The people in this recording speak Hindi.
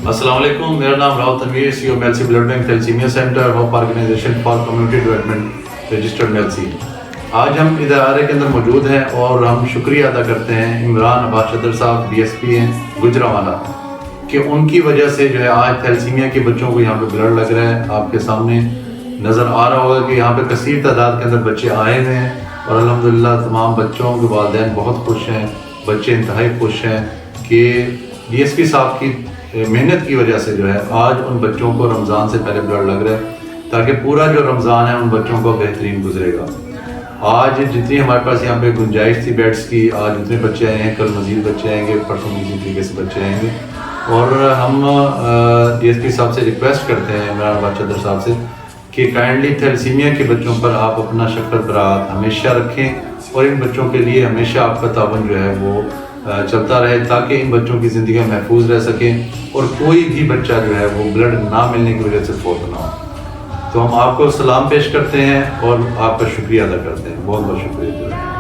अस्सलाम वालेकुम, मेरा नाम Rao Tanveer, CEO Mailsi blood bank thalassemia centre, hope organisation for community development registered Mailsi. आज हम इदारे के अंदर मौजूद हैं और हम शुक्रिया अदा करते हैं इमरान अब्बास चदर साहब DSP हैं गुजरांवाला कि उनकी वजह से जो है आज थैलेसीमिया के बच्चों को यहाँ पे ब्लड लग रहा है। आपके सामने नज़र आ रहा होगा कि यहाँ पे कसीर तादाद के अंदर बच्चे आए हुए हैं और अल्हम्दुलिल्लाह तमाम बच्चों के वालिदैन बहुत खुश हैं, बच्चे इंतहाई खुश हैं कि DSP साहब की मेहनत की वजह से जो है आज उन बच्चों को रमज़ान से पहले ब्लड लग रहा है ताकि पूरा जो रमज़ान है उन बच्चों को बेहतरीन गुजरेगा। आज जितनी हमारे पास यहाँ पे गुंजाइश थी बेड्स की, आज जितने बच्चे आए हैं, कल मज़ीद बच्चे आएंगे, परसों इसी तरीके से बच्चे आएंगे। और हम DSP साहब से रिक्वेस्ट करते हैं, इमरान अब्बास चदर साहब से, कि काइंडली थैलेसीमिया के बच्चों पर आप अपना शफ़क़त बरात हमेशा रखें और इन बच्चों के लिए हमेशा आपका तावन जो है वो चलता रहे ताकि इन बच्चों की ज़िंदगी महफूज रह सकें और कोई भी बच्चा जो है वो ब्लड ना मिलने की वजह से फौत ना हो। तो हम आपको सलाम पेश करते हैं और आपका शुक्रिया अदा करते हैं। बहुत बहुत शुक्रिया।